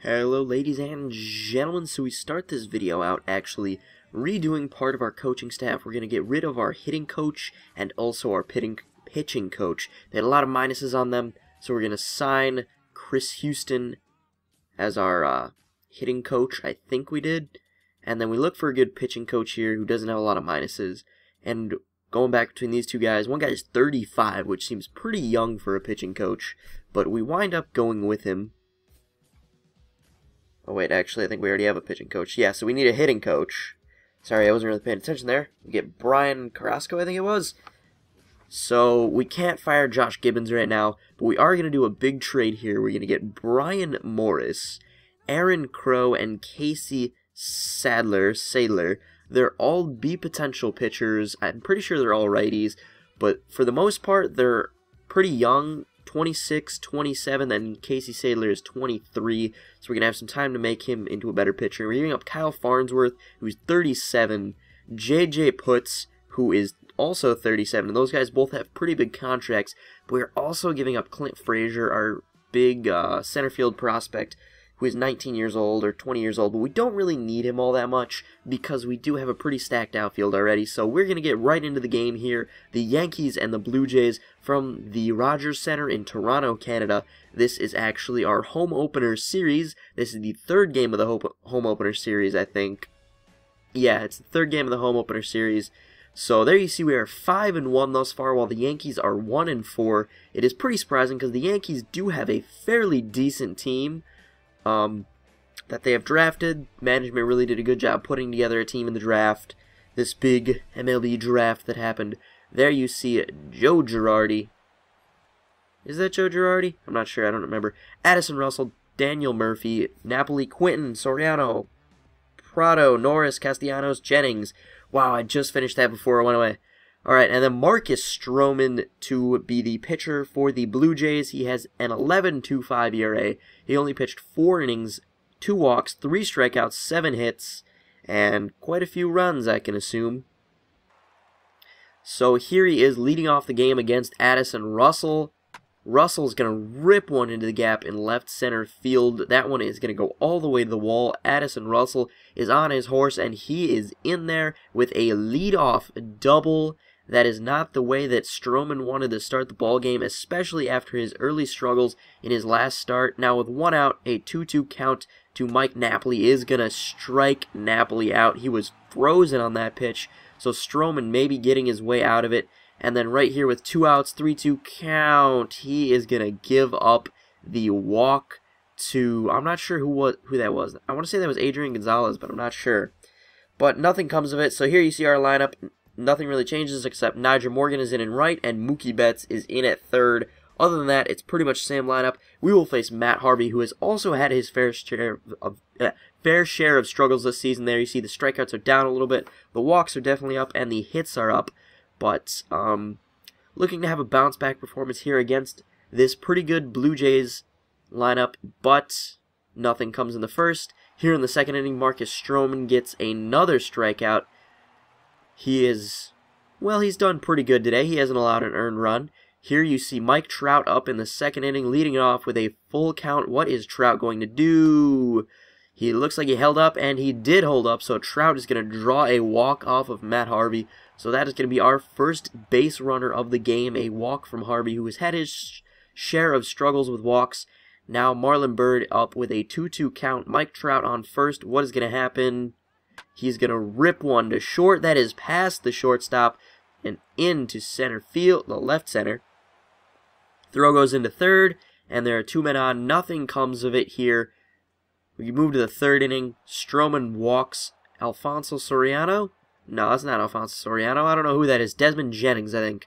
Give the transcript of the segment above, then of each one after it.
Hello ladies and gentlemen, so we start this video out actually redoing part of our coaching staff. We're going to get rid of our hitting coach and also our pitching coach. They had a lot of minuses on them, so we're going to sign Chris Houston as our hitting coach, I think we did. And then we look for a good pitching coach here who doesn't have a lot of minuses. And going back between these two guys, one guy is 35, which seems pretty young for a pitching coach, but we wind up going with him. Oh wait, actually I think we already have a pitching coach. Yeah, so we need a hitting coach. Sorry, I wasn't really paying attention there. We get Brian Carrasco, I think it was. So we can't fire Josh Gibbons right now, but we are going to do a big trade here. We're going to get Brian Morris, Aaron Crow, and Casey Sadler. They're all B potential pitchers. I'm pretty sure they're all righties, but for the most part, they're pretty young. 26, 27, then Casey Sadler is 23, so we're going to have some time to make him into a better pitcher. We're giving up Kyle Farnsworth, who's 37, J.J. Putz, who is also 37, and those guys both have pretty big contracts, but we're also giving up Clint Frazier, our big center field prospect, who is 19 years old or 20 years old, but we don't really need him all that much because we do have a pretty stacked outfield already. So we're going to get right into the game here. The Yankees and the Blue Jays from the Rogers Center in Toronto, Canada. This is actually our home opener series. This is the third game of the home opener series, I think. Yeah, it's the third game of the home opener series. So there you see we are 5-1 thus far, while the Yankees are 1-4. It is pretty surprising because the Yankees do have a fairly decent team that they have drafted. Management really did a good job putting together a team in the draft. This big MLB draft that happened. There you see Joe Girardi. Is that Joe Girardi? I'm not sure. I don't remember. Addison Russell, Daniel Murphy, Napoli, Quinton, Soriano, Prado, Norris, Castellanos, Jennings. Wow, I just finished that before I went away. Alright, and then Marcus Stroman to be the pitcher for the Blue Jays. He has an 11.25 ERA. He only pitched 4 innings, 2 walks, 3 strikeouts, 7 hits, and quite a few runs, I can assume. So here he is leading off the game against Addison Russell. Russell's going to rip one into the gap in left center field. That one is going to go all the way to the wall. Addison Russell is on his horse, and he is in there with a leadoff double. That is not the way that Stroman wanted to start the ball game, especially after his early struggles in his last start. Now with 1 out, a 2-2 count to Mike Napoli is going to strike Napoli out. He was frozen on that pitch, so Stroman may be getting his way out of it. And then right here with 2 outs, 3-2 count, he is going to give up the walk to, I'm not sure who that was. I want to say that was Adrian Gonzalez, but I'm not sure. But nothing comes of it, so here you see our lineup. Nothing really changes except Nyjer Morgan is in right and Mookie Betts is in at third. Other than that, it's pretty much the same lineup. We will face Matt Harvey, who has also had his fair share of struggles this season. There you see the strikeouts are down a little bit, the walks are definitely up, and the hits are up. But looking to have a bounce back performance here against this pretty good Blue Jays lineup, but nothing comes in the first. Here in the second inning, Marcus Stroman gets another strikeout. He's done pretty good today. He hasn't allowed an earned run. Here you see Mike Trout up in the second inning, leading it off with a full count. What is Trout going to do? He looks like he held up, and he did hold up, so Trout is going to draw a walk off of Matt Harvey. So that is going to be our first base runner of the game, a walk from Harvey, who has had his share of struggles with walks. Now Marlon Byrd up with a 2-2 count. Mike Trout on first. What is going to happen? He's going to rip one to short. That is past the shortstop and into center field, the left center. Throw goes into third, and there are 2 men on. Nothing comes of it here. We move to the third inning. Stroman walks Alfonso Soriano. No, that's not Alfonso Soriano. I don't know who that is. Desmond Jennings, I think.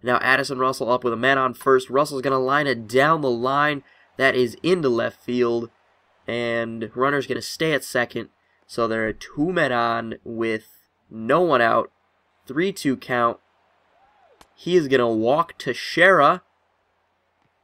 Now Addison Russell up with a man on first. Russell's going to line it down the line. That is into left field. And runner's going to stay at second. So there are 2 men on with no one out. 3-2 count. He is going to walk Teixeira.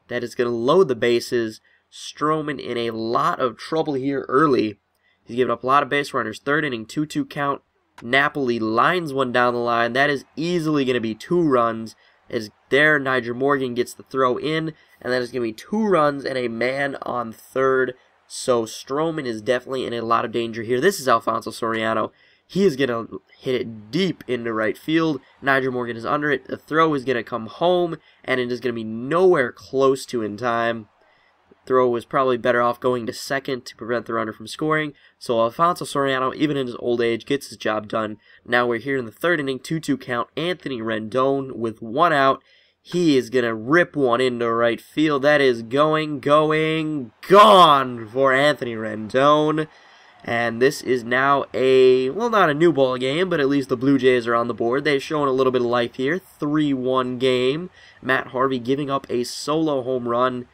That is going to load the bases. Stroman in a lot of trouble here early. He's given up a lot of base runners. Third inning, 2-2 count. Napoli lines one down the line. That is easily going to be 2 runs. As there, Nyjer Morgan gets the throw in. And that is going to be 2 runs and a man on third. So Stroman is definitely in a lot of danger here. This is Alfonso Soriano. He is going to hit it deep into right field. Nyjer Morgan is under it. The throw is going to come home, and it is going to be nowhere close to in time. Throw was probably better off going to second to prevent the runner from scoring. So Alfonso Soriano, even in his old age, gets his job done. Now we're here in the third inning, 2-2 count. Anthony Rendon with 1 out. He is going to rip one into right field. That is gone for Anthony Rendon. And this is now well, not a new ball game, but at least the Blue Jays are on the board. They've shown a little bit of life here. 3-1 game. Matt Harvey giving up a solo home run.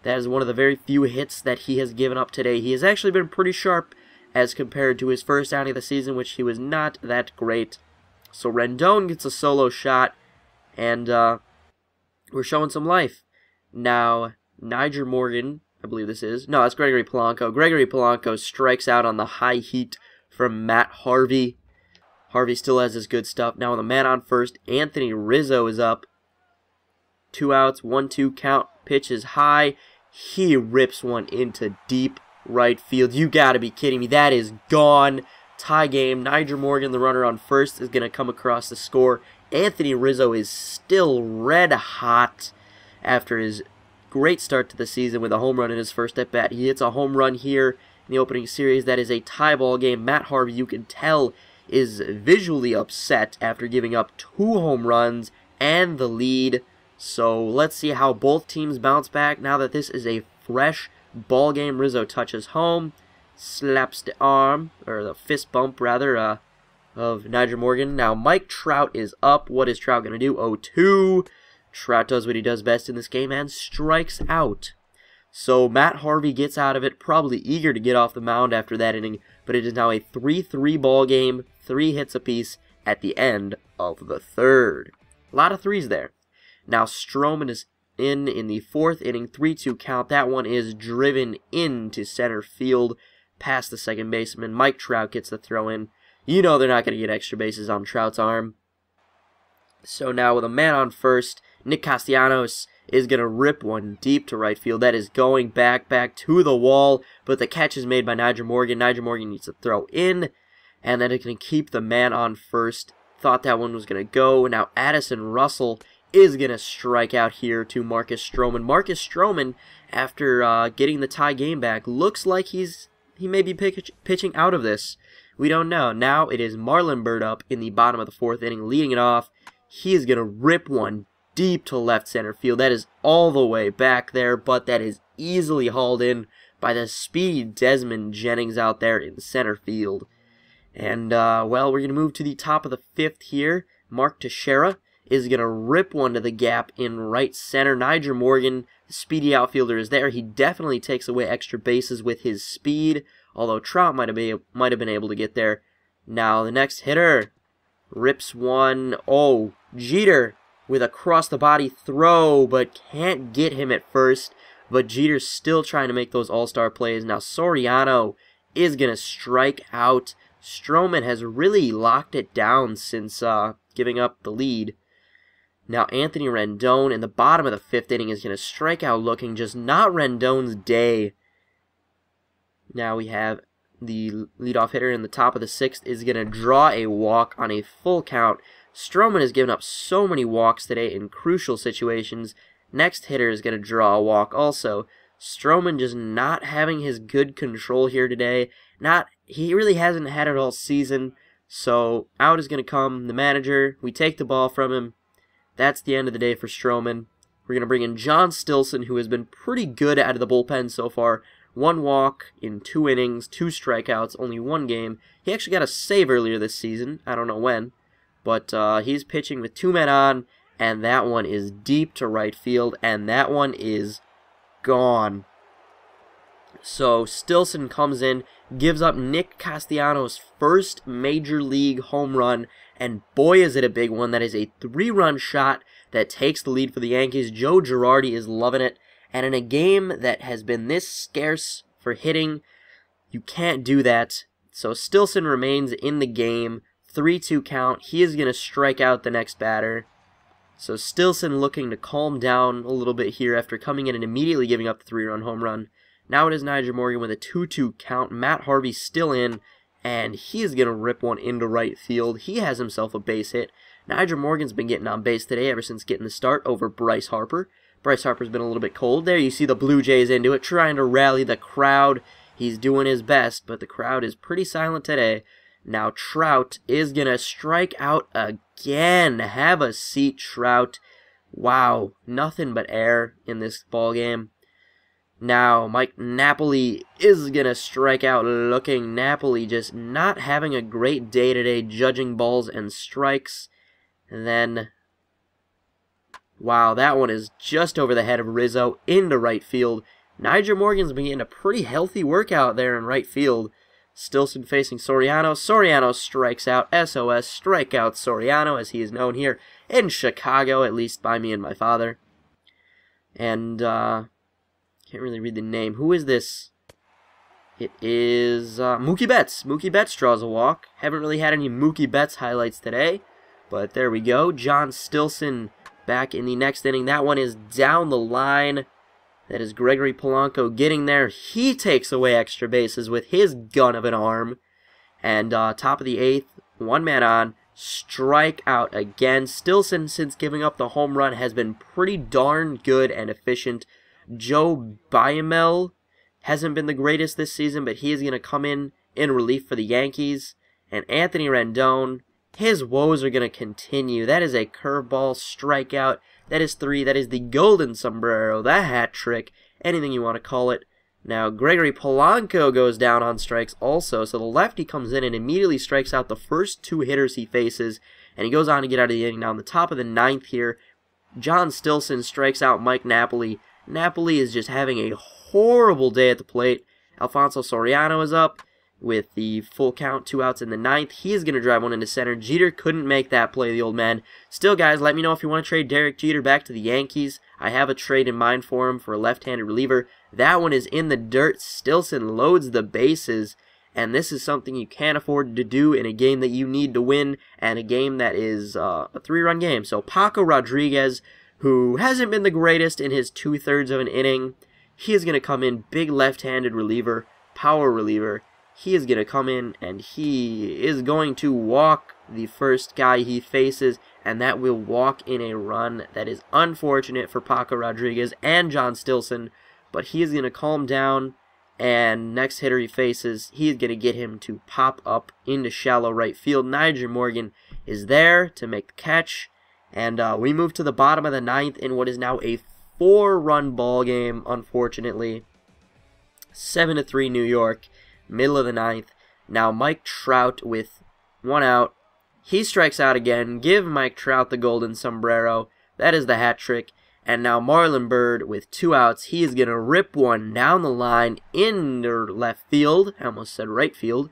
That is one of the very few hits that he has given up today. He has actually been pretty sharp as compared to his first outing of the season, which he was not that great. So Rendon gets a solo shot, and we're showing some life. Now, Nyjer Morgan, I believe this is. No, that's Gregory Polanco. Gregory Polanco strikes out on the high heat from Matt Harvey. Harvey still has his good stuff. Now with a man on first, Anthony Rizzo is up. 2 outs, 1-2 count. Pitch is high. He rips one into deep right field. You gotta be kidding me. That is gone. Tie game. Nyjer Morgan, the runner on first, is gonna come across the score. Anthony Rizzo is still red hot after his great start to the season with a home run in his first at bat. He hits a home run here in the opening series. That is a tie ball game. Matt Harvey, you can tell, is visually upset after giving up 2 home runs and the lead. So let's see how both teams bounce back now that this is a fresh ball game. Rizzo touches home, slaps the arm, or the fist bump rather, of Nyjer Morgan. Now Mike Trout is up. What is Trout going to do? 0-2. Trout does what he does best in this game and strikes out. So Matt Harvey gets out of it, probably eager to get off the mound after that inning, but it is now a 3-3 ball game, 3 hits apiece at the end of the third. A lot of threes there. Now Stroman is in the 4th inning, 3-2 count. That one is driven into center field past the second baseman. Mike Trout gets the throw in. You know they're not going to get extra bases on Trout's arm. So now with a man on first, Nick Castellanos is going to rip one deep to right field. That is going back to the wall, but the catch is made by Nyjer Morgan. Nyjer Morgan needs to throw in, and then it can keep the man on first. Thought that one was going to go. Now Addison Russell is going to strike out here to Marcus Stroman. Marcus Stroman, after getting the tie game back, looks like he may be pitching out of this. We don't know. Now it is Marlon Byrd up in the bottom of the 4th inning, leading it off. He is going to rip one deep to left center field. That is all the way back there, but that is easily hauled in by the speedy Desmond Jennings out there in center field. And, well, we're going to move to the top of the 5th here. Mark Teixeira is going to rip one to the gap in right center. Nyjer Morgan, the speedy outfielder, is there. He definitely takes away extra bases with his speed, although Trout might have been able to get there. Now the next hitter rips one. Oh, Jeter with a cross-the-body throw, but can't get him at first. But Jeter's still trying to make those all-star plays. Now Soriano is going to strike out. Stroman has really locked it down since giving up the lead. Now Anthony Rendon in the bottom of the 5th inning is going to strike out looking, just not Rendon's day. Now we have the leadoff hitter in the top of the 6th is going to draw a walk on a full count. Stroman has given up so many walks today in crucial situations. Next hitter is going to draw a walk also. Stroman just not having his good control here today. He really hasn't had it all season. So out is going to come the manager. We take the ball from him. That's the end of the day for Stroman. We're going to bring in John Stilson, who has been pretty good out of the bullpen so far. 1 walk in 2 innings, 2 strikeouts, only 1 game. He actually got a save earlier this season. I don't know when. But he's pitching with 2 men on, and that one is deep to right field, and that one is gone. So Stilson comes in, gives up Nick Castellanos' first major league home run, and boy is it a big one. That is a 3-run shot that takes the lead for the Yankees. Joe Girardi is loving it, and in a game that has been this scarce for hitting, you can't do that. So Stilson remains in the game. 3-2 count. He is going to strike out the next batter. So Stilson looking to calm down a little bit here after coming in and immediately giving up the 3-run home run. Now it is Nyjer Morgan with a 2-2 count. Matt Harvey still in, and he is going to rip one into right field. He has himself a base hit. Nyjer Morgan's been getting on base today ever since getting the start over Bryce Harper. Bryce Harper's been a little bit cold. There you see the Blue Jays into it, trying to rally the crowd. He's doing his best, but the crowd is pretty silent today. Now Trout is going to strike out again. Have a seat, Trout. Wow, nothing but air in this ball game. Now Mike Napoli is going to strike out looking. Napoli just not having a great day today, judging balls and strikes. And then, wow, that one is just over the head of Rizzo into right field. Nyjer Morgan's been getting a pretty healthy workout there in right field. Stilson facing Soriano. Soriano strikes out. SOS, strikeout Soriano, as he is known here in Chicago, at least by me and my father. And, can't really read the name. Who is this? It is Mookie Betts. Mookie Betts draws a walk. Haven't really had any Mookie Betts highlights today, but there we go. John Stilson back in the next inning. That one is down the line. That is Gregory Polanco getting there. He takes away extra bases with his gun of an arm. And top of the 8th, one man on, strike out again. Stilson, since giving up the home run, has been pretty darn good and efficient. Joe Biamel hasn't been the greatest this season, but he is going to come in relief for the Yankees. And Anthony Rendon, his woes are going to continue. That is a curveball strikeout. That is 3. That is the golden sombrero, the hat trick, anything you want to call it. Now, Gregory Polanco goes down on strikes also, so the lefty comes in and immediately strikes out the first 2 hitters he faces, and he goes on to get out of the inning. Now, on the top of the 9th here, John Stilson strikes out Mike Napoli. Napoli is just having a horrible day at the plate. Alfonso Soriano is up with the full count, 2 outs in the 9th. He is going to drive one into center. Jeter couldn't make that play, the old man. Still, guys, let me know if you want to trade Derek Jeter back to the Yankees. I have a trade in mind for him for a left-handed reliever. That one is in the dirt. Stilson loads the bases, and this is something you can't afford to do in a game that you need to win, and a game that is a 3-run game. So Paco Rodriguez, who hasn't been the greatest in his 2/3 of an inning, he is going to come in, big left-handed reliever, power reliever. He is going to come in, and he is going to walk the first guy he faces, and that will walk in a run. That is unfortunate for Paco Rodriguez and John Stilson, but he is going to calm down, and next hitter he faces, he is going to get him to pop up into shallow right field. Nyjer Morgan is there to make the catch, and we move to the bottom of the 9th in what is now a 4-run ball game, unfortunately. 7-3 New York. Middle of the 9th. Now Mike Trout with 1 out. He strikes out again. Give Mike Trout the golden sombrero. That is the hat trick. And now Marlon Byrd with 2 outs. He is going to rip one down the line into left field. I almost said right field.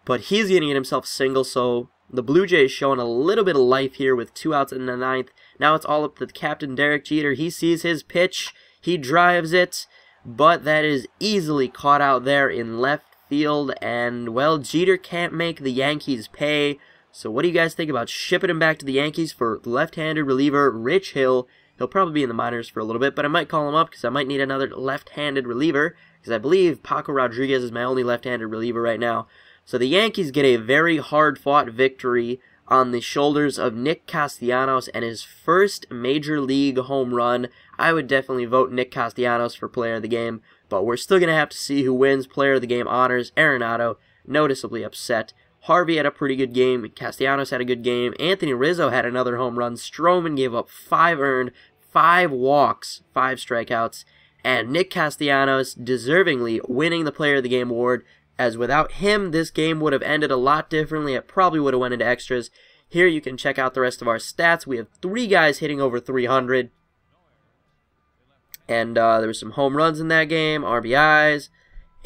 But he's going to get himself a single. So the Blue Jays showing a little bit of life here with 2 outs in the 9th. Now it's all up to the captain, Derek Jeter. He sees his pitch. He drives it. But that is easily caught out there in left field, and well, Jeter can't make the Yankees pay. So what do you guys think about shipping him back to the Yankees for left-handed reliever Rich Hill? He'll probably be in the minors for a little bit, but I might call him up because I might need another left-handed reliever, because I believe Paco Rodriguez is my only left-handed reliever right now. So the Yankees get a very hard-fought victory on the shoulders of Nick Castellanos and his first major league home run. I would definitely vote Nick Castellanos for player of the game, but we're still going to have to see who wins. Player of the game honors Arenado, noticeably upset. Harvey had a pretty good game. Castellanos had a good game. Anthony Rizzo had another home run. Stroman gave up 5 earned, 5 walks, 5 strikeouts. And Nick Castellanos deservingly winning the player of the game award, as without him, this game would have ended a lot differently. It probably would have went into extras. Here you can check out the rest of our stats. We have 3 guys hitting over 300. And there were some home runs in that game, RBIs.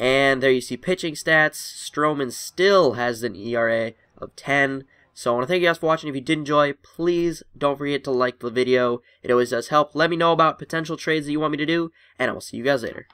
And there you see pitching stats. Stroman still has an ERA of 10. So I want to thank you guys for watching. If you did enjoy, please don't forget to like the video. It always does help. Let me know about potential trades that you want me to do. And I will see you guys later.